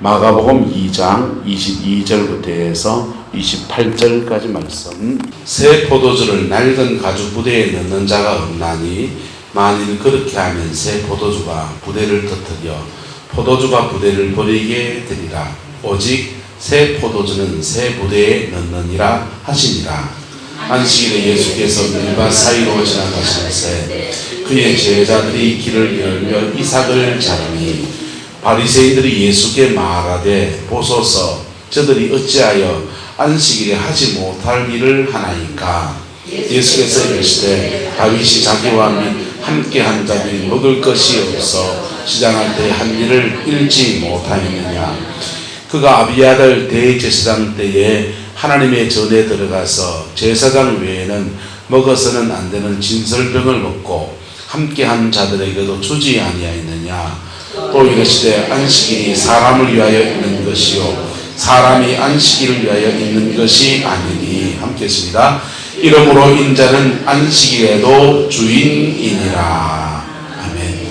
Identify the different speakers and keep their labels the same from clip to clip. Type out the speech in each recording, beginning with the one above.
Speaker 1: 마가복음 2장 22절부터 해서 28절까지 말씀. 새 포도주를 낡은 가죽 부대에 넣는 자가 없나니 만일 그렇게 하면 새 포도주가 부대를 터뜨려 포도주가 부대를 버리게 되리라. 오직 새 포도주는 새 부대에 넣느니라 하시니라. 안식일에 예수께서 밀밭 사이로 지나가시면서 그의 제자들이 길을 열며 이삭을 자르니 바리새인들이 예수께 말하되 보소서 저들이 어찌하여 안식일에 하지 못할 일을 하나이까. 예수께서 이르시되 다윗이 자기와 함께 한 자들이 먹을 것이 없어 시장할 때 한 일을 잃지 못하였느냐. 그가 아비아달 대제사장 때에 하나님의 전에 들어가서 제사장 외에는 먹어서는 안 되는 진설병을 먹고 함께 한 자들에게도 주지 아니하였느냐. 또 이르시되 안식일이 사람을 위하여 있는 것이요 사람이 안식일을 위하여 있는 것이 아니니. 함께 했습니다. 이러므로 인자는 안식일에도 주인이니라. 아멘.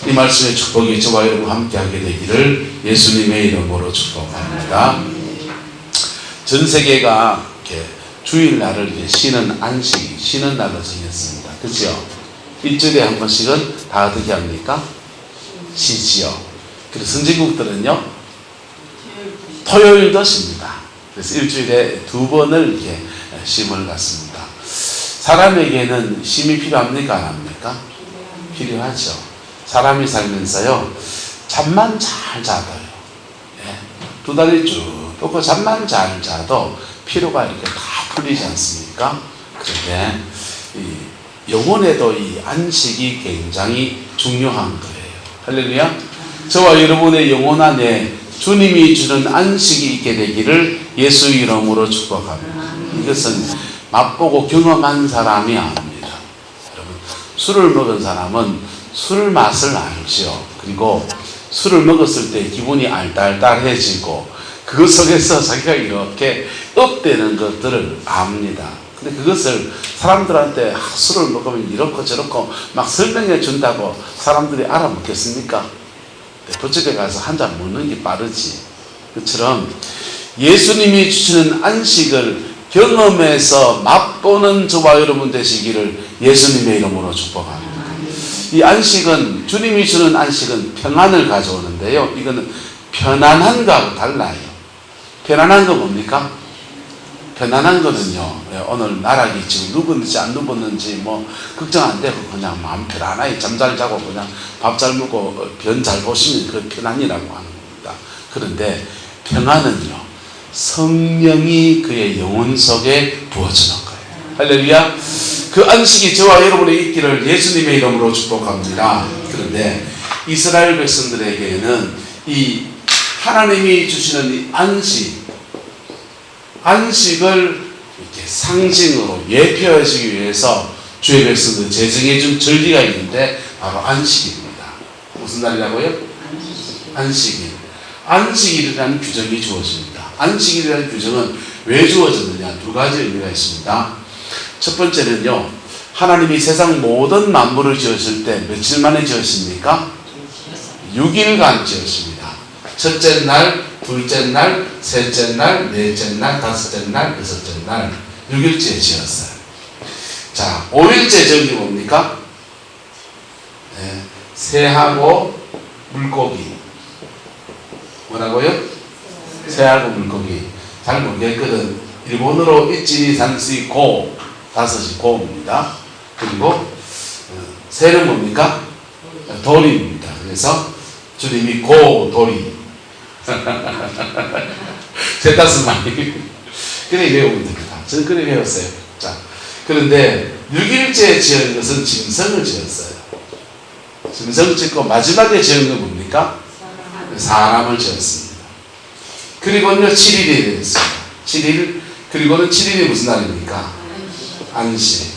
Speaker 1: 이 말씀의 축복이 저와 여러분 함께하게 되기를 예수님의 이름으로 축복합니다. 전 세계가 이렇게 주일날을 쉬는 안식, 쉬는 날로 정했습니다. 그렇죠? 일주일에 한 번씩은 다 어떻게 합니까? 쉬지요. 그래서 선진국들은요 토요일도 쉽니다. 그래서 일주일에 2번을 이렇게 쉼을 갖습니다. 사람에게는 쉼이 필요합니까? 안 합니까? 필요하죠. 사람이 살면서요 잠만 잘 자도요, 2달이 쭉 뻗고 잠만 잘 자도 피로가 이렇게 다 풀리지 않습니까? 그런데 이 영혼에도 이 안식이 굉장히 중요한 거예요. 할렐루야. 저와 여러분의 영혼 안에 주님이 주는 안식이 있게 되기를 예수 이름으로 축복합니다. 이것은 맛보고 경험한 사람이 아닙니다. 여러분, 술을 먹은 사람은 술 맛을 알죠. 그리고 술을 먹었을 때 기분이 알딸딸해지고 그 속에서 자기가 이렇게 업되는 것들을 압니다. 근데 그것을 사람들한테 술을 먹으면 이렇고 저렇고 막 설명해 준다고 사람들이 알아먹겠습니까? 도적에 가서 한 잔 먹는 게 빠르지. 그처럼 예수님이 주시는 안식을 경험해서 맛보는 저와 여러분 되시기를 예수님의 이름으로 축복합니다. 이 안식은, 주님이 주는 안식은 평안을 가져오는데요, 이거는 편안한 거하고 달라요. 편안한 거 뭡니까? 편안한 거는요, 오늘 나락이 지금 누웠는지 안 누웠는지 뭐 걱정 안 되고 그냥 마음 편안하게 잠 잘 자고 그냥 밥 잘 먹고 변 잘 보시면 그 편안이라고 하는 겁니다. 그런데 평안은요, 성령이 그의 영혼 속에 부어주는 거예요. 할렐루야. 그 안식이 저와 여러분의 있기를 예수님의 이름으로 축복합니다. 그런데 이스라엘 백성들에게는 이 하나님이 주시는 이 안식을 이렇게 상징으로 예표하시기 위해서 주의 백성들 제정해 준 절기가 있는데 바로 안식입니다. 무슨 날이라고요? 안식일. 안식일이라는 규정이 주어집니다. 안식일이라는 규정은 왜 주어졌느냐? 2가지 의미가 있습니다. 첫 번째는요, 하나님이 세상 모든 만물을 지으실 때 며칠 만에 지으십니까? 6일간 지으십니다. 첫째 날, 둘째 날, 셋째 날, 넷째 날, 다섯째 날, 여섯째 날, 6일째 지었어요. 자, 5일째 저기 뭡니까? 새하고 물고기. 뭐라고요? 새하고 물고기. 잘 모르겠거든. 일본어로 이치니 산시 고, 5이 고입니다. 그리고 새는 뭡니까? 돌입니다. 그래서 주님이 고돌이 셋5 많이 그래 외우면 됩니다. 저는 그래 외웠어요. 자, 그런데 6일째 지은 것은 짐승을 지었어요. 짐승을 짓고 마지막에 지은 건 뭡니까? 사람을 지었습니다. 그리고는 7일이 되었습니다. 7일, 그리고는 7일이 무슨 날입니까? 안식.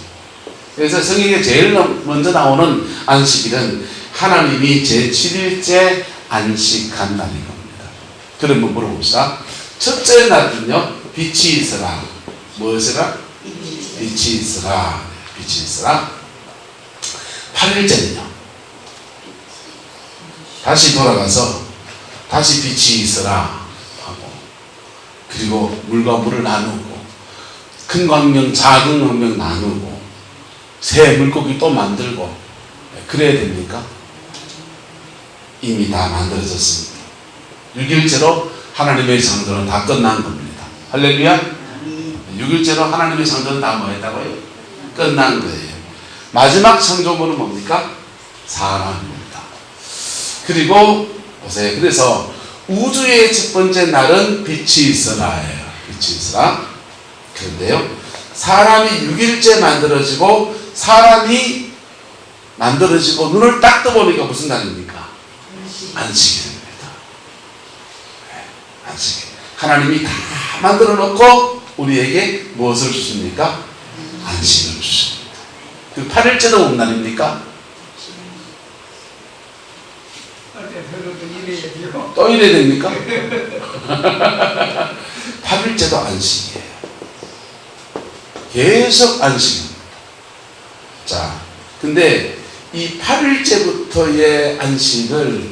Speaker 1: 그래서 성경에 제일 먼저 나오는 안식일은 하나님이 제7일째 안식한 날인 겁니다. 그러면 물어봅시다. 첫째 날은요, 빛이 있으라. 무엇이라? 빛이 있으라. 빛이 있으라. 8일째는요, 다시 돌아가서 다시 빛이 있어라 하고, 그리고 물과 물을 나누고, 큰 광명 작은 광명 나누고, 새 물고기 또 만들고, 그래야 됩니까? 이미 다 만들어졌습니다. 6일째로 하나님의 창조는 다 끝난 겁니다. 할렐루야. 6일째로 하나님의 창조는 다 뭐 했다고요? 끝난 거예요. 마지막 창조물은 뭡니까? 사람입니다. 그리고 보세요. 그래서 우주의 첫 번째 날은 빛이 있어라예요. 빛이 있어라. 그런데요, 사람이 6일째 만들어지고, 사람이 만들어지고 눈을 딱 떠보니까 무슨 날입니까? 안식이 됩니다. 안식이. 하나님이 다 만들어 놓고 우리에게 무엇을 주십니까? 안식을 주십니다. 그 8일째도 무슨 날입니까? 또 이래야 됩니까? 8일째도 안식이에요. 계속 안식입니다. 자, 근데 이 8일째부터의 안식을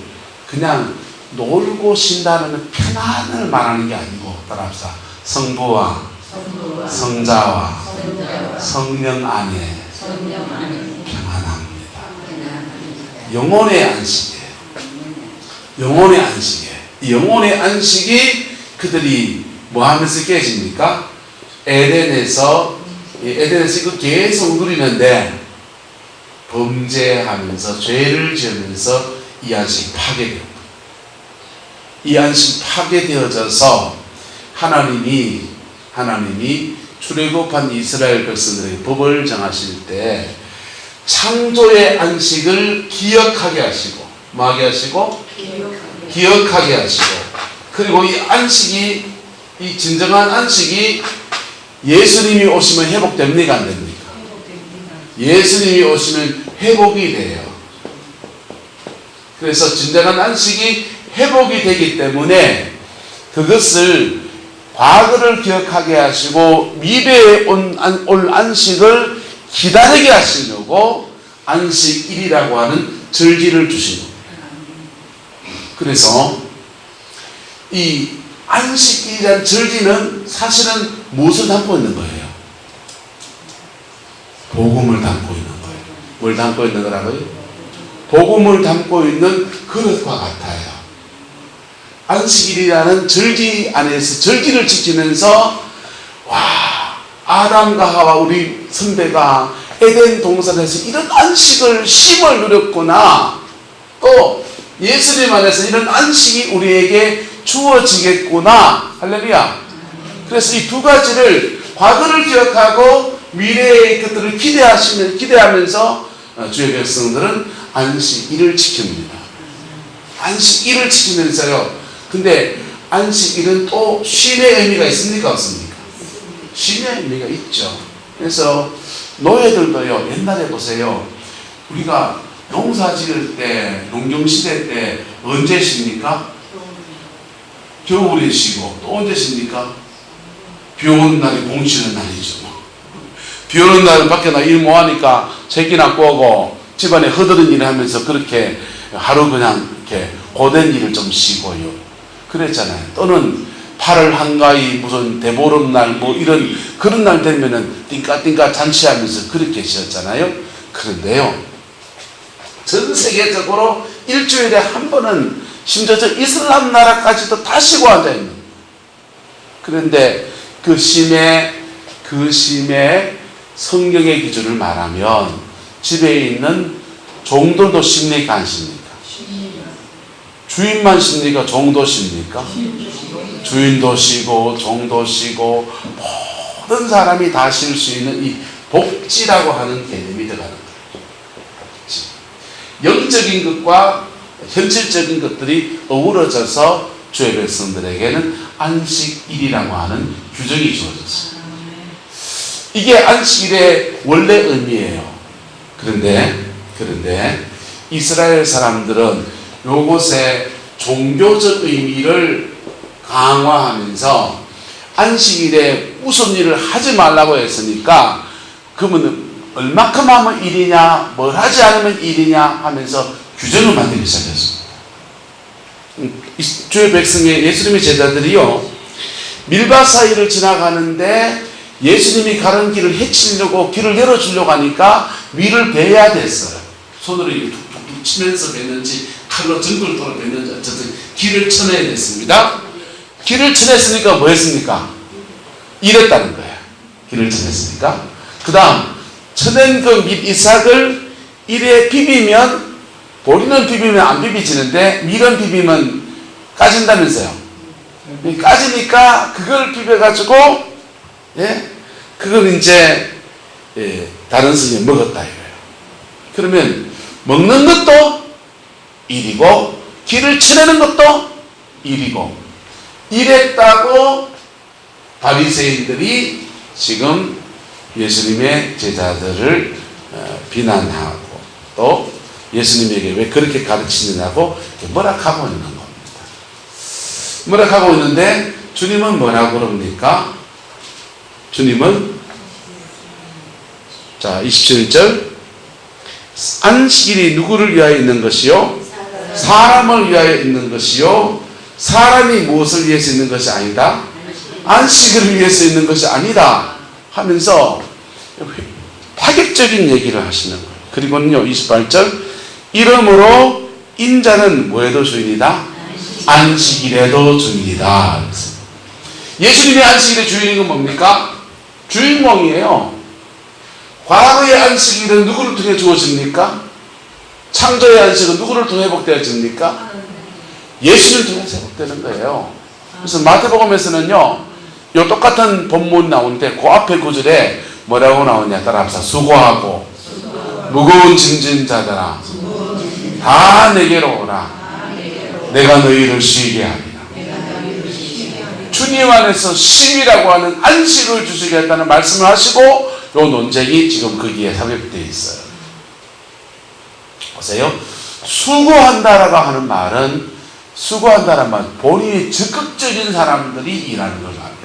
Speaker 1: 그냥 놀고 쉰다는 편안을 말하는 게 아니고, 따라합시다. 성부와 성자와 성령 안에 평안합니다. 영혼의 안식이에요. 영혼의 안식이에요. 이 영혼의 안식이 그들이 뭐 하면서 깨집니까? 에덴에서 이거 계속 누리는데, 범죄하면서 죄를 지으면서 이 안식이 파괴됩니다. 이 안식이 파괴되어져서 하나님이 출애굽한 이스라엘 백성들에게 법을 정하실 때 창조의 안식을 기억하게 하시고, 뭐하게 하시고? 기억하게 하시고, 그리고 이 안식이, 이 진정한 안식이 예수님이 오시면 회복됩니까? 안 됩니까? 예수님이 오시면 회복이 돼요. 그래서 진정한 안식이 회복이 되기 때문에 그것을 과거를 기억하게 하시고 미래에 올 안식을 기다리게 하시려고 안식일이라고 하는 절기를 주신 겁니다. 그래서 이 안식일이라는 절기는 사실은 무엇을 담고 있는 거예요? 복음을 담고 있는 거예요. 뭘 담고 있는 거라고요? 복음을 담고 있는 그릇과 같아요. 안식일이라는 절기 안에서 절기를 지키면서, 와, 아담과 하와 우리 선배가 에덴 동산에서 이런 안식을 쉼을 누렸구나, 또 예수님 안에서 이런 안식이 우리에게 주어지겠구나. 할렐루야. 그래서 이 두 가지를, 과거를 기억하고 미래의 것들을 기대하면서 주의 백성들은 안식일을 지킵니다. 안식일을 지키면서요. 근데 안식일은 또 쉼의 의미가 있습니까? 없습니까? 쉼의 의미가 있죠. 그래서 노예들도요, 옛날에 보세요. 우리가 농사 지을 때, 농경시대 때 언제 쉽니까? 겨울에 쉬고, 또 언제 쉽니까? 비 오는 날이 공치는 날이죠. 비 오는 날은 밖에 나 일 못하니까 새끼나 꼬고 집안에 허드렛 일을 하면서 그렇게 하루 그냥 이렇게 고된 일을 좀 쉬고요. 그랬잖아요. 또는 8월 한가위 무슨 대보름날 뭐 이런 그런 날 되면은 띵까띵까 잔치하면서 그렇게 쉬었잖아요. 그런데요, 전 세계적으로 일주일에 한 번은 심지어 저 이슬람 나라까지도 다 쉬고 앉아있는. 그런데 그 쉼의 성경의 기준을 말하면 집에 있는 종들도 쉽니까 안 쉽니까? 주인만 쉽니까? 종도 쉽니까? 주인도 쉬고 종도 쉬고 모든 사람이 다 쉴 수 있는 이 복지라고 하는 개념이 들어가는 거예요. 영적인 것과 현실적인 것들이 어우러져서 주의 백성들에게는 안식일이라고 하는 규정이 주어졌어요. 이게 안식일의 원래 의미예요. 그런데 이스라엘 사람들은 요것의 종교적 의미를 강화하면서 안식일에 무슨 일을 하지 말라고 했으니까, 그러면 얼마큼 하면 일이냐, 뭘 하지 않으면 일이냐 하면서 규정을 만들기 시작했습니다. 주의 백성의 예수님의 제자들이요, 밀밭 사이를 지나가는데 예수님이 가는 길을 해치려고 길을 열어주려고 하니까 위를 베야 됐어요. 손으로 이렇게 툭툭툭 치면서 뱉는지 칼로 전글도로 뱉는지 어쨌든 길을 쳐내야 됐습니다. 길을 쳐냈으니까 뭐 했습니까? 이랬다는 거예요. 길을 쳐냈으니까. 그 다음 쳐낸 그 이삭을 이래 비비면, 보리는 비비면 안 비비지는데 밀은 비비면 까진다면서요. 까지니까 그걸 비벼가지고, 예? 그걸 이제, 예, 다른 성에 먹었다 이거예요. 그러면 먹는 것도 일이고 길을 치내는 것도 일이고, 이랬다고 바리새인들이 지금 예수님의 제자들을 비난하고 또 예수님에게 왜 그렇게 가르치느냐고 뭐라하고 있는 겁니다. 뭐라하고 있는데 주님은 뭐라고 그럽니까? 주님은 자 27절, 안식일이 누구를 위하여 있는 것이요? 사람을 위하여 있는 것이요, 사람이 무엇을 위해서 있는 것이 아니다? 안식을 위해서 있는 것이 아니다 하면서 파격적인 얘기를 하시는 거예요. 그리고는요 28절, 이러므로 인자는 뭐에도 주인이다? 안식일에도 주인이다. 예수님의 안식일의 주인인 건 뭡니까? 주인공이에요. 과거의 안식일은 누구를 통해 주어집니까? 창조의 안식은 누구를 통해 회복되어집니까? 예수를 통해서 회복되는 거예요. 그래서 마태복음에서는요, 이 똑같은 본문 나오는데 그 앞에 구절에 뭐라고 나오냐 따라합시다. 수고하고 무거운 짐진 자들아 다 내게로 오라. 내가 너희를 쉬게 하리라. 주님 안에서 쉼이라고 하는 안식을 주시겠다는 말씀을 하시고, 이 논쟁이 지금 거기에 삽입되어 있어요. 보세요. 수고한다라고 하는 말은, 수고한다는 말은 본인이 적극적인 사람들이 일하는 걸 말해요.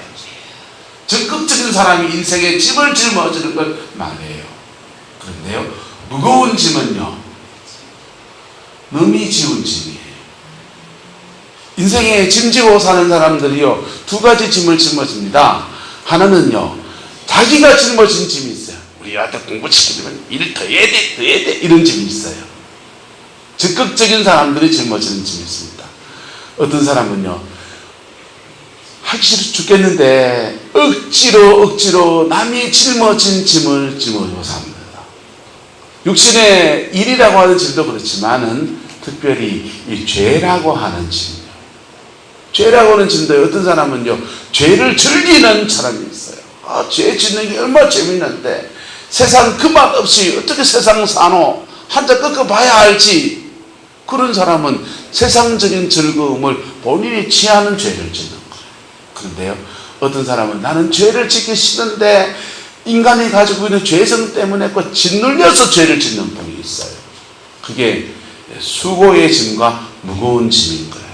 Speaker 1: 적극적인 사람이 인생에 짐을 짊어지는 걸 말해요. 그런데요, 무거운 짐은요, 남이 지운 짐이에요. 인생에 짐지고 사는 사람들이요, 두 가지 짐을 짊어집니다. 하나는요, 자기가 짊어진 짐이 있어요. 우리 아들 공부시키려면 일 더 해야 돼, 더 해야 돼, 이런 짐이 있어요. 적극적인 사람들이 짊어지는 짐이 있습니다. 어떤 사람은요, 하기 싫어 죽겠는데 억지로 남이 짊어진 짐을 짊어지고 삽니다. 육신의 일이라고 하는 짐도 그렇지만은 특별히 이 죄라고 하는 짐, 죄라고 하는 짐도 어떤 사람은요, 죄를 즐기는 사람이 있어요. 아, 죄 짓는 게 얼마나 재밌는데 세상 그 맛 없이 어떻게 세상 사노, 한자 꺾어봐야 알지. 그런 사람은 세상적인 즐거움을 본인이 취하는 죄를 짓는 거예요. 그런데요, 어떤 사람은 나는 죄를 짓기 싫은데 인간이 가지고 있는 죄성 때문에 그 짓눌려서 죄를 짓는 분이 있어요. 그게 수고의 짐과 무거운 짐인 거예요.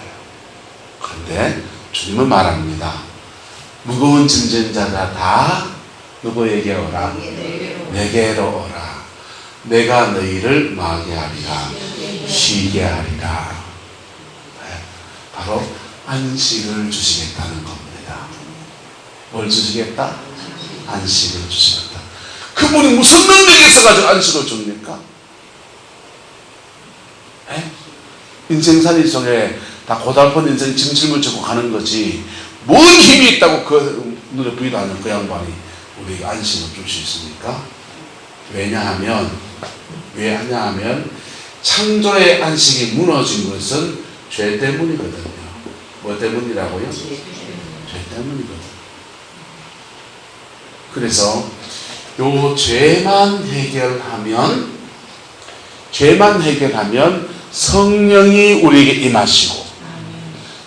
Speaker 1: 그런데 주님은 말합니다. 무거운 짐진 자가 다 누구에게 오라? 내게로 오라. 내가 너희를 뭐하게 하리라? 쉬게 하리라. 바로 안식을 주시겠다는 겁니다. 뭘 주시겠다? 안식을 주시겠다. 그분이 무슨 능력이 있어가지고 안식을 줍니까? 인생살이 속에 다 고달픈 인생 짐을 지고 가는 거지, 뭔 힘이 있다고 그 눈에 보이도 않는 그 양반이 우리에게 안식을 줄 수 있습니까? 왜냐하면 창조의 안식이 무너진 것은 죄 때문이거든요. 뭐 때문이라고요? 죄 때문이거든요. 그래서 요 죄만 해결하면 성령이 우리에게 임하시고,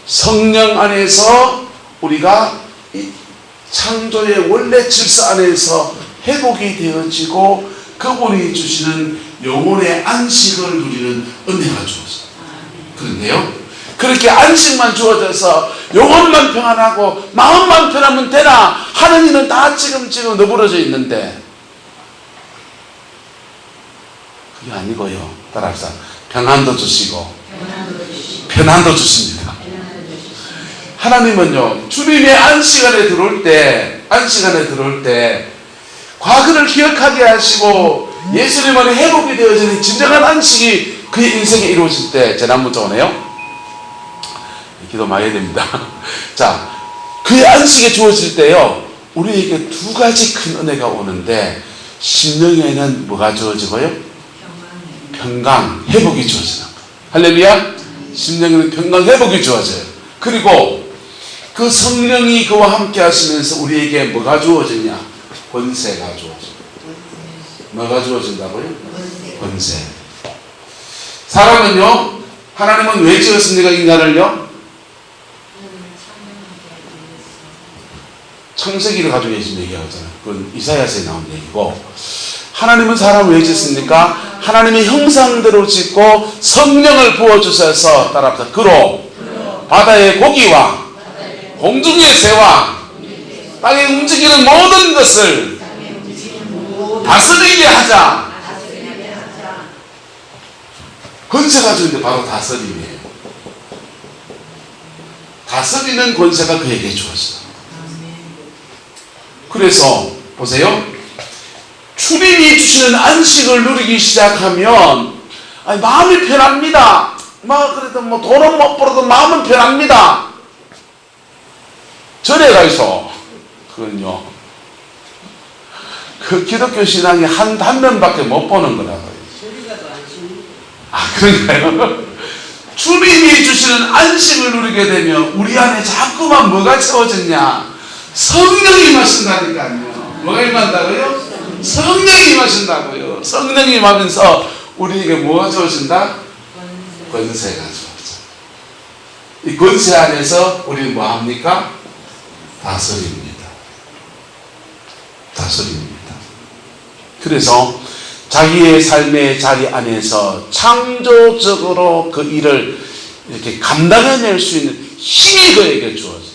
Speaker 1: 성령 안에서 우리가 이 창조의 원래 질서 안에서 회복이 되어지고 그분이 주시는 영혼의 안식을 누리는 은혜가 주어져요. 그런데요, 그렇게 안식만 주어져서 영혼만 평안하고 마음만 편하면 되나 하는 일은 다 지금 너부러져 있는데, 그게 아니고요. 따라합시다. 평안도 주시고 편안도 주십니다. 하나님은요, 주님의 안식안에 들어올 때 과거를 기억하게 하시고 예수님만의 회복이 되어지는 진정한 안식이 그의 인생에 이루어질 때, 재난문자 오네요. 기도 많이 해야 됩니다. 자, 그의 안식이 주어질 때요, 우리에게 두 가지 큰 은혜가 오는데, 심령에는 뭐가 주어지고요? 평강, 회복이 주어지는 거예요. 할렐루야! 심령에는 평강, 회복이 주어져요. 그리고 그 성령이 그와 함께 하시면서 우리에게 뭐가 주어지냐? 권세가 주어져요. 뭐가 주어진다고요? 권세. 사람은요, 하나님은 왜 지었습니까? 인간을요? 창세기를 가지고 예수님 얘기하잖아요. 그건 이사야서에 나온 얘기고, 하나님은 사람을 왜 짓습니까? 하나님의 형상대로 짓고 성령을 부어주셔서, 따라합시다. 그로 바다의 고기와 공중의 새와 땅에 움직이는 모든 것을 다스리게 하자. 권세가 주는데 바로 다스림이에요. 다스리는 권세가 그에게 주어져요. 그래서 보세요, 주님이 주시는 안식을 누리기 시작하면 마음이 편합니다. 그래도 돈은 못 벌어도 마음은 편합니다. 절에 가서 그건요, 그 기독교 신앙이 한 단면밖에 못 보는 거라고요. 그런가요? 주님이 주시는 안식을 누리게 되면 우리 안에 자꾸만 뭐가 채워졌냐? 성령이 임하신다니까요. 뭐가 임한다고요? 성령이 임하신다고요. 성령이 임하면서 우리에게 뭐가 주어진다? 권세가 주어져. 이 권세 안에서 우리는 뭐 합니까? 다스립니다. 다스립니다. 그래서 자기의 삶의 자리 안에서 창조적으로 그 일을 이렇게 감당해낼 수 있는 힘이 그에게 주어져요.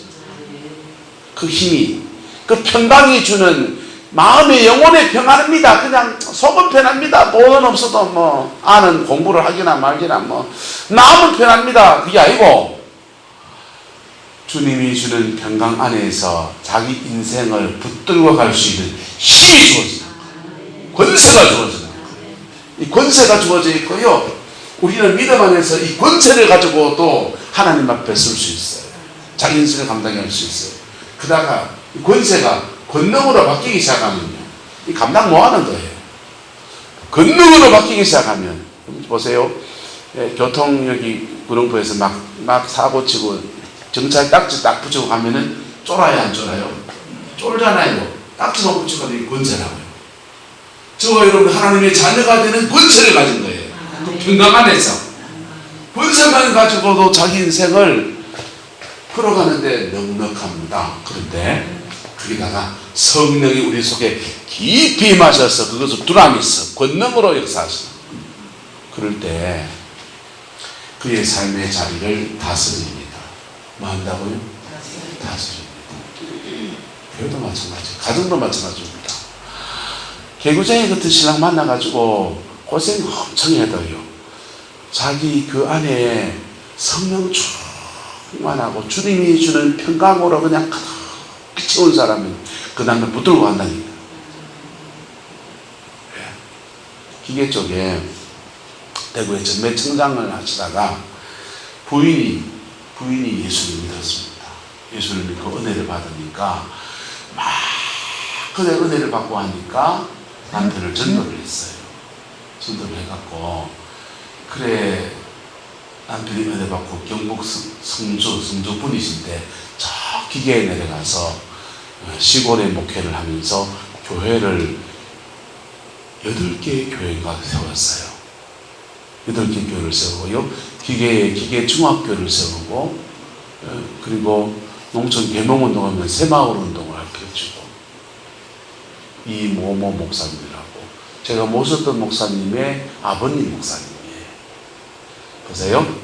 Speaker 1: 그 힘이, 그 평강이 주는 마음의 영혼의 평안입니다. 그냥 속은 편합니다. 돈은 없어도 아는 공부를 하기나 말기나 마음은 편합니다. 그게 아니고 주님이 주는 평강 안에서 자기 인생을 붙들고 갈 수 있는 힘이 주어지는 거예요. 권세가 주어지는 거예요. 이 권세가 주어져 있고요, 우리는 믿음 안에서 이 권세를 가지고 또 하나님 앞에 설 수 있어요. 자기 인생을 감당할 수 있어요. 그러다가 이 권세가 권능으로 바뀌기 시작하면요, 이 감당 못하는 거예요. 권능으로 바뀌기 시작하면, 보세요, 교통 여기 구릉포에서 막 사고 치고 정찰 딱지 딱 붙이고 가면은 쫄아요, 안 쫄아요? 쫄잖아요. 딱지만 붙이고 가면 권세라고요. 저와 여러분 하나님의 자녀가 되는 권세를 가진 거예요. 그 평강 안에서 권세만 가지고도 자기 인생을 풀어가는데 넉넉합니다. 그런데 거기다가 성령이 우리 속에 깊이 임하셔서 그것을 두나미서 권능으로 역사하시는, 그럴 때 그의 삶의 자리를 다스립니다. 뭐 한다고요? 다스립니다. 교회도 마찬가지, 가정도 마찬가지입니다. 개구쟁이 같은 신랑 만나가지고 고생 엄청 해도요, 자기 그 안에 성령 충만하고 주님이 주는 평강으로 그냥 가득 채운 사람은 그 남을 붙들고 간다니까. 기계 쪽에 대구에 전매 청장을 하시다가 부인이 예수를 믿었습니다. 예수를 믿고 은혜를 받으니까 막 그대 은혜를 받고 하니까 남편을 전도를 했어요. 전도를 해갖고, 그래, 남편이 은혜 받고 경북 성주 분이신데 저 기계에 내려가서 시골에 목회를 하면서 교회를 8개의 교회가 세웠어요. 8개 교회를 세우고요, 기계 중학교를 세우고, 그리고 농촌 계몽운동하면 새마을운동을 펼치고, 이모모 목사님이라고, 제가 모셨던 목사님의 아버님 목사님이에요. 보세요,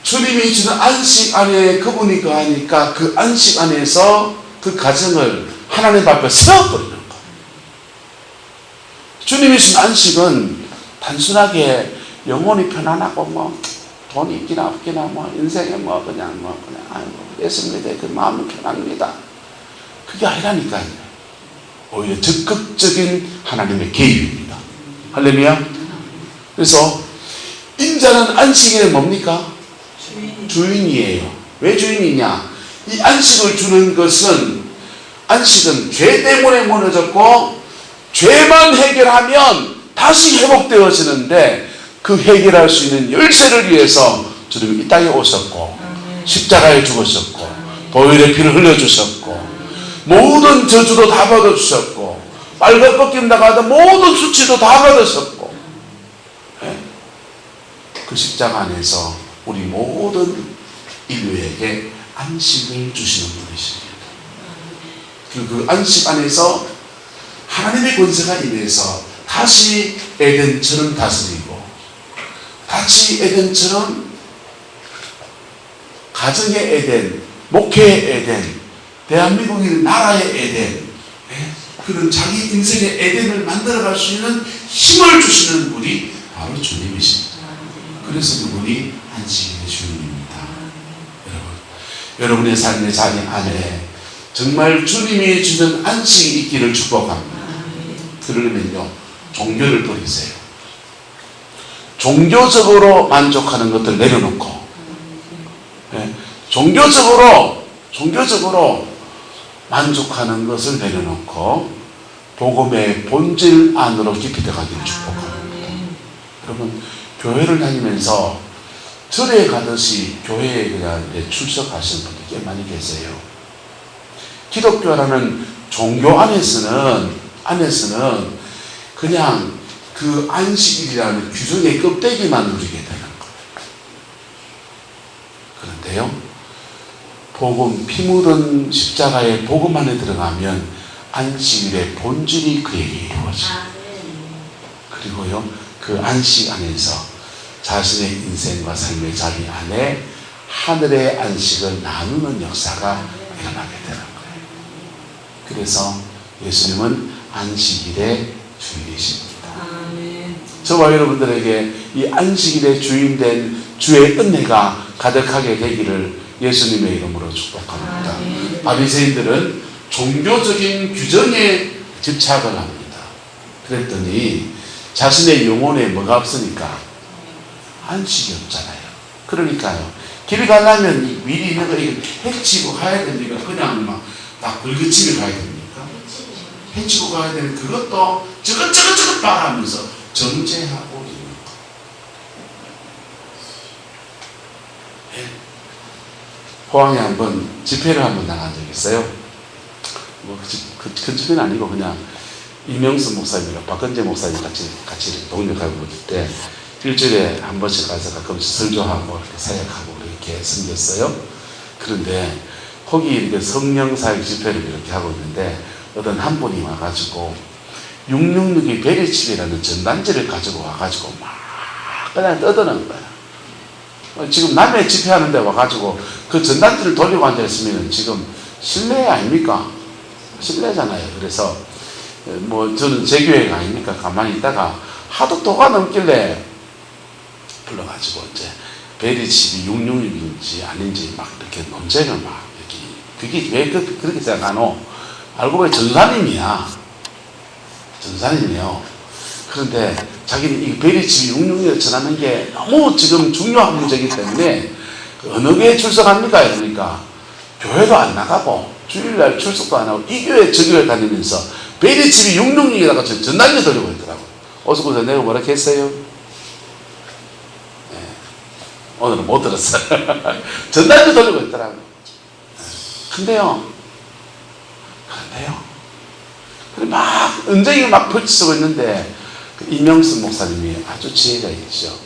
Speaker 1: 주님이 주는 안식 안에 그분이 거하니까 그 안식 안에서 그 가정을 하나님 앞에 세워버리는 거예요. 주님이 주는 안식은 단순하게 영혼이 편안하고 뭐 돈이 있기나 없기나 뭐 인생에 뭐 그냥 아이고 예수님에 대해 그 마음은 편합니다. 그게 아니라니까요. 오히려 적극적인 하나님의 개입입니다. 할렐루야. 그래서 인자는 안식일에 뭡니까? 주인이에요. 왜 주인이냐? 이 안식을 주는 것은, 안식은 죄 때문에 무너졌고 죄만 해결하면 다시 회복되어지는데, 그 해결할 수 있는 열쇠를 위해서 주님이 이 땅에 오셨고 십자가에 죽으셨고 보혈의 피를 흘려주셨고 모든 저주도 다 받아주셨고 빨간 꺾임 나가던 모든 수치도 다 받으셨고, 그 십자가 안에서 우리 모든 인류에게 안식을 주시는 분이십니다. 그 안식 안에서 하나님의 권세가 임해서 다시 에덴처럼 다스리고, 다시 에덴처럼 가정의 에덴, 목회의 에덴, 대한민국의 나라의 에덴, 그런 자기 인생의 에덴을 만들어갈 수 있는 힘을 주시는 분이 바로 주님이십니다. 그래서 그분이 안식일의 주님입니다. 여러분의 삶의 자리 안에 정말 주님이 주는 안식이 있기를 축복합니다. 그러면요, 종교를 버리세요. 종교적으로 만족하는 것들 내려놓고, 종교적으로 만족하는 것을 내려놓고 복음의 본질 안으로 깊이 들어가기를 축복합니다. 여러분, 교회를 다니면서 절에 가듯이 교회에 그냥 출석하시는 분들이 꽤 많이 계세요. 기독교라는 종교 안에서는 그냥 그 안식일이라는 규정의 껍데기만 누리게 되는 거예요. 그런데요, 복음, 피 묻은 십자가의 복음 안에 들어가면 안식일의 본질이 그에게 이루어집니다. 그리고요, 그 안식 안에서 자신의 인생과 삶의 자리 안에 하늘의 안식을 나누는 역사가 일어나게 되는 거예요. 그래서 예수님은 안식일의 주인이십니다. 저와 여러분들에게 이 안식일의 주인된 주의 은혜가 가득하게 되기를 예수님의 이름으로 축복합니다. 바리새인들은 종교적인 규정에 집착을 합니다. 그랬더니 자신의 영혼에 뭐가 없으니까 안식이 없잖아요. 그러니까요, 길 가려면 미리 있는 거 해치고 가야 됩니까? 그냥 막 긁어치며 가야 됩니까? 해치고 가야 되는 그것도 저것 말하면서 정죄하고 있는 거. 포항에 한번 집회를 한번 나간 적이 있어요. 뭐 큰 집회는 아니고 그냥 이명수 목사님이랑 박건재 목사님 같이 동력하고 있을 때 일주일에 한 번씩 가서 가끔씩 설교하고 이렇게 사역하고 이렇게 섬겼어요. 그런데 거기 이렇게 성령사역 집회를 이렇게 하고 있는데 어떤 한 분이 와가지고 666이 베리칩이라는 전단지를 가지고 와가지고 막 그냥 떠드는 거야. 지금 남의 집회하는데 와가지고 그 전단지를 돌리고 앉아있으면 지금 실례 아닙니까? 실례잖아요. 그래서 뭐 저는 제 교회가 아니니까 가만히 있다가 하도 도가 넘길래 불러가지고 이제 베리칩이 666인지 아닌지 막 이렇게 논쟁을 막 이렇게, 그게 왜 그렇게 생각하노? 알고 보니 전사님이야. 전사님이에요. 그런데 자기는 이 베리칩이 666을 전하는 게 너무 지금 중요한 문제이기 때문에 어느 교회에 출석합니까? 이러니까 교회도 안 나가고 주일날 출석도 안 하고 이 교회 저 교회 다니면서 베리칩이 666에다가 전단지 돌리고 있더라고. 어서 보세요. 내가 뭐라 했어요? 네. 오늘은 못 들었어요. 전단지 돌리고 있더라고. 근데요, 막 언쟁이 막 펼치고 있는데 그 이명수 목사님이 아주 지혜가 있죠.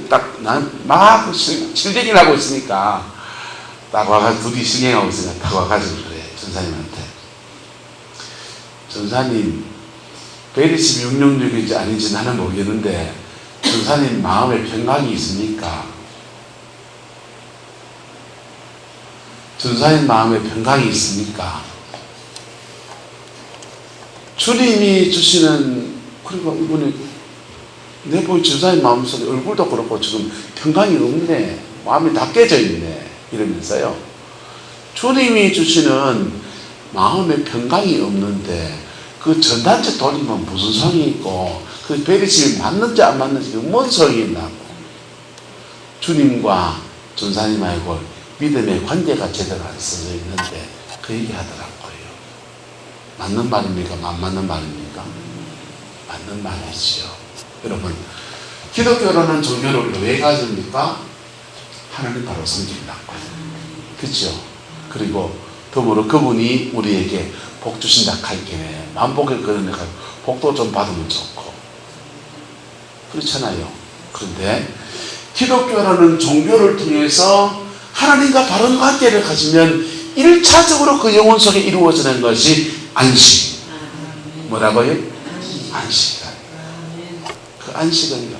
Speaker 1: 딱 난 막 실갱이를 하고 있으니까 딱 와가지고 둘이 실갱하고 있으니까 딱 와가지고 그래 전사님한테, 전사님 베리칩이 666인지 아닌지 나는 모르겠는데 전사님 마음에 평강이 있습니까? 전사님 마음에 평강이 있습니까? 주님이 주시는, 그리고 이분이 내 보이 전사님 마음속에 얼굴도 그렇고 지금 평강이 없네. 마음이 다 깨져 있네. 이러면서요. 주님이 주시는 마음의 평강이 없는데 그 전단지 돌리면 무슨 소용이 있고 그 베리심이 맞는지 안 맞는지 뭔 소용이 있나고. 주님과 전사님하고 믿음의 관계가 제대로 안 써져 있는데 그 얘기 하더라고요. 맞는 말입니까? 안 맞는 말입니까? 맞는 말이지요. 여러분, 기독교라는 종교를 왜 가집니까? 하나님 바로 섬긴다고. 그렇죠? 그리고 더불어 그분이 우리에게 복 주신다 할게 만복을 거느내가 복도 좀 받으면 좋고 그렇잖아요. 그런데 기독교라는 종교를 통해서 하나님과 바른 관계를 가지면 1차적으로 그 영혼 속에 이루어지는 것이 안식. 뭐라고요? 안식이다. 그 안식은요,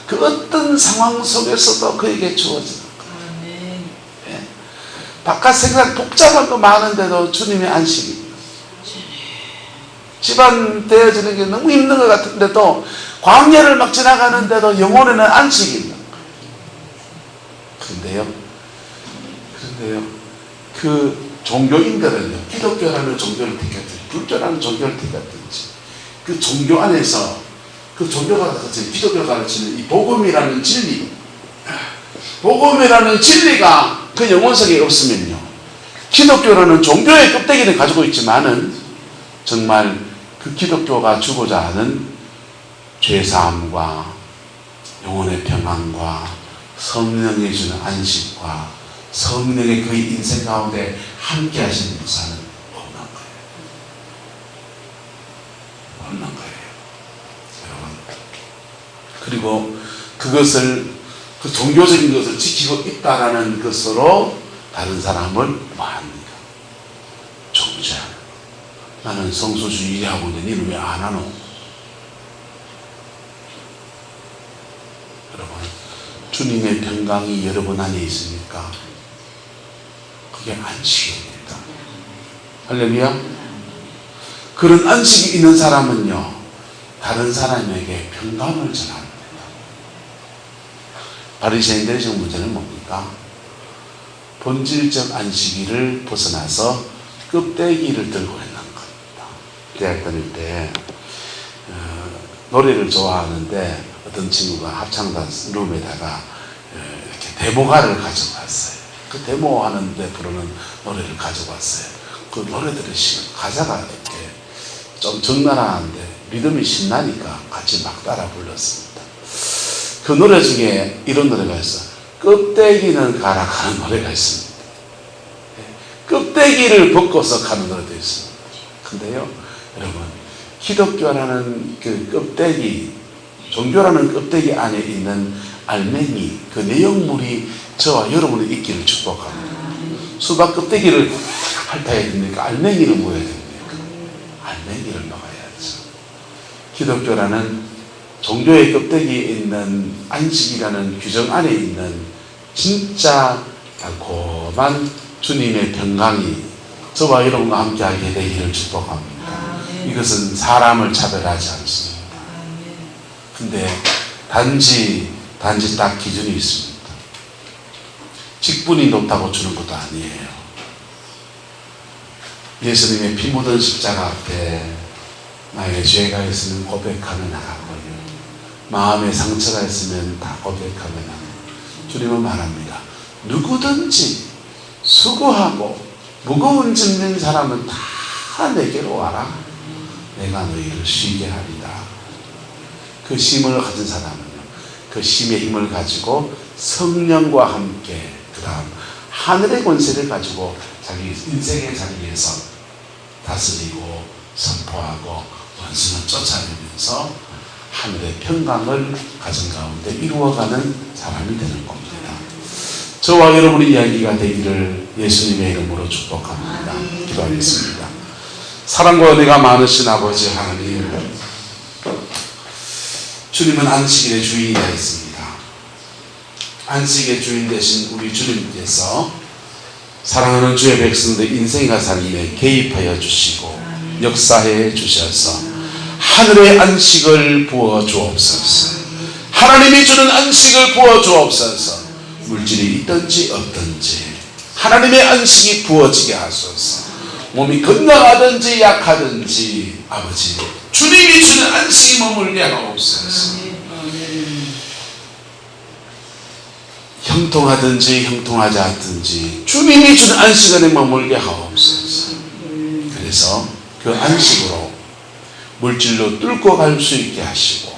Speaker 1: 그 어떤 상황 속에서도 그에게 주어지는 거예요. 예? 바깥 생각 복잡한 거 많은데도 주님의 안식입니다. 집안 되어지는 게 너무 힘든 것 같은데도 광야를 막 지나가는데도 영혼에는 안식이 있는 거예요. 그런데요, 그 종교인들은요, 기독교라는 종교를 택했든지 불교라는 종교를 택했든지 그 종교 안에서 그 종교가 가르치는, 기독교가 가르치는 이 복음이라는 진리, 복음이라는 진리가 그 영혼 속에 없으면요, 기독교라는 종교의 껍데기를 가지고 있지만은 정말 그 기독교가 주고자 하는 죄사함과 영혼의 평안과 성령이 주는 안식과 성령의 그의 인생 가운데 함께 하시는 역사는 없는 거예요. 없는 거예요. 여러분. 그리고 그것을, 그 종교적인 것을 지키고 있다라는 것으로 다른 사람을 뭐합니까? 정죄하는. 나는 성소주의 하고 있는데 니는 왜 안 하노? 여러분, 주님의 평강이 여러분 안에 있으니까 그게 안식입니다. 할렐루야. 그런 안식이 있는 사람은요, 다른 사람에게 평강을 전합니다. 바리새인들의 지금 문제는 뭡니까? 본질적 안식일을 벗어나서 껍데기를 들고 있는 겁니다. 대학 다닐 때 노래를 좋아하는데 어떤 친구가 합창단 룸에다가 이렇게 데모가를 가져왔어요. 그 데모하는데 부르는 노래를 가져왔어요. 그 노래들의 가사가 이렇게 좀 적나라한데 리듬이 신나니까 같이 막 따라 불렀습니다. 그 노래 중에 이런 노래가 있어요. 껍데기는 가라 하는 노래가 있습니다. 껍데기를 벗고서 가는 노래도 있습니다. 근데요, 여러분, 기독교라는 그 껍데기, 종교라는 껍데기 안에 있는 알맹이, 그 내용물이 저와 여러분의 있기를 축복합니다. 수박 껍데기를 핥아야 됩니까? 알맹이를 먹어야 됩니까? 알맹이를 먹어야죠. 기독교라는 종교의 껍데기에 있는 안식이라는 규정 안에 있는 진짜 달콤한 주님의 평강이 저와 여러분과 함께하게 되기를 축복합니다. 이것은 사람을 차별하지 않습니다. 근데 단지 딱 기준이 있습니다. 직분이 높다고 주는 것도 아니에요. 예수님의 피 묻은 십자가 앞에 나의 죄가 있으면 고백하며 나가고요, 마음에 상처가 있으면 다 고백하며 나가고, 주님은 말합니다. 누구든지 수고하고 무거운 짐 진 사람은 다 내게로 와라. 내가 너희를 쉬게 하리라. 그 힘을 가진 사람은요, 그 힘의 힘을 가지고 성령과 함께 그 다음 하늘의 권세를 가지고 자기 인생의 자리에서 다스리고 선포하고 원수는 쫓아내면서 하늘의 평강을 가정 가운데 이루어가는 사람이 되는 겁니다. 저와 여러분의 이야기가 되기를 예수님의 이름으로 축복합니다. 기도하겠습니다. 사랑과 은혜가 많으신 아버지 하나님, 주님은 안식일의 주인이 되었습니다. 안식의 주인 되신 우리 주님께서 사랑하는 주의 백성들 인생과 삶에 개입하여 주시고 역사해 주셔서 하늘의 안식을 부어 주옵소서. 하나님이 주는 안식을 부어주옵소서. 물질이 있든지 없든지 하나님의 안식이 부어지게 하소서. 몸이 건강하든지 약하든지 아버지 주님이 주는 안식이 머물게 하옵소서. 형통하든지 형통하지 않든지 주님이 주는 안식 안에 머물게 하옵소서. 그래서 그 안식으로 물질로 뚫고 갈 수 있게 하시고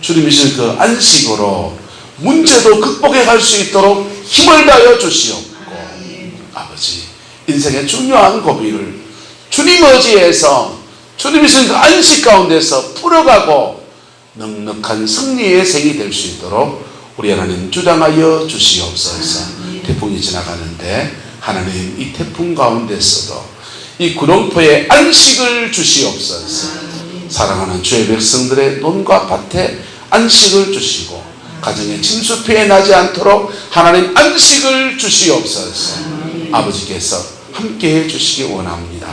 Speaker 1: 주님이 주신 그 안식으로 문제도 극복해 갈 수 있도록 힘을 다하여 주시옵고 아버지 인생의 중요한 고비를 주님 의지에서 주님이 주신 그 안식 가운데서 풀어가고 넉넉한 승리의 생이 될 수 있도록 우리 하나님 주장하여 주시옵소서. 태풍이 지나가는데 하나님 이 태풍 가운데서도 이 구룡포에 안식을 주시옵소서. 사랑하는 주의 백성들의 논과 밭에 안식을 주시고 가정에 침수 피해 나지 않도록 하나님 안식을 주시옵소서. 아버지께서 함께해 주시기 원합니다.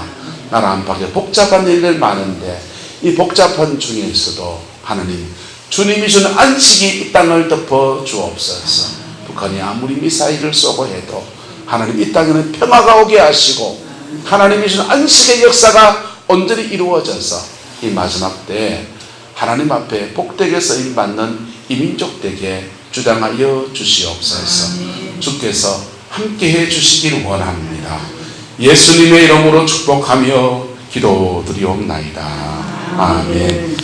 Speaker 1: 나라 안팎에 복잡한 일들 많은데 이 복잡한 중에서도 하나님 주님이 주는 안식이 이 땅을 덮어 주옵소서. 북한이 아무리 미사일을 쏘고 해도 하나님 이 땅에는 평화가 오게 하시고 하나님이 주는 안식의 역사가 온전히 이루어져서 이 마지막 때에 하나님 앞에 복되게 쓰임받는 이민족에게 주장하여 주시옵소서. 주께서 함께해 주시길 원합니다. 예수님의 이름으로 축복하며 기도드리옵나이다. 아멘.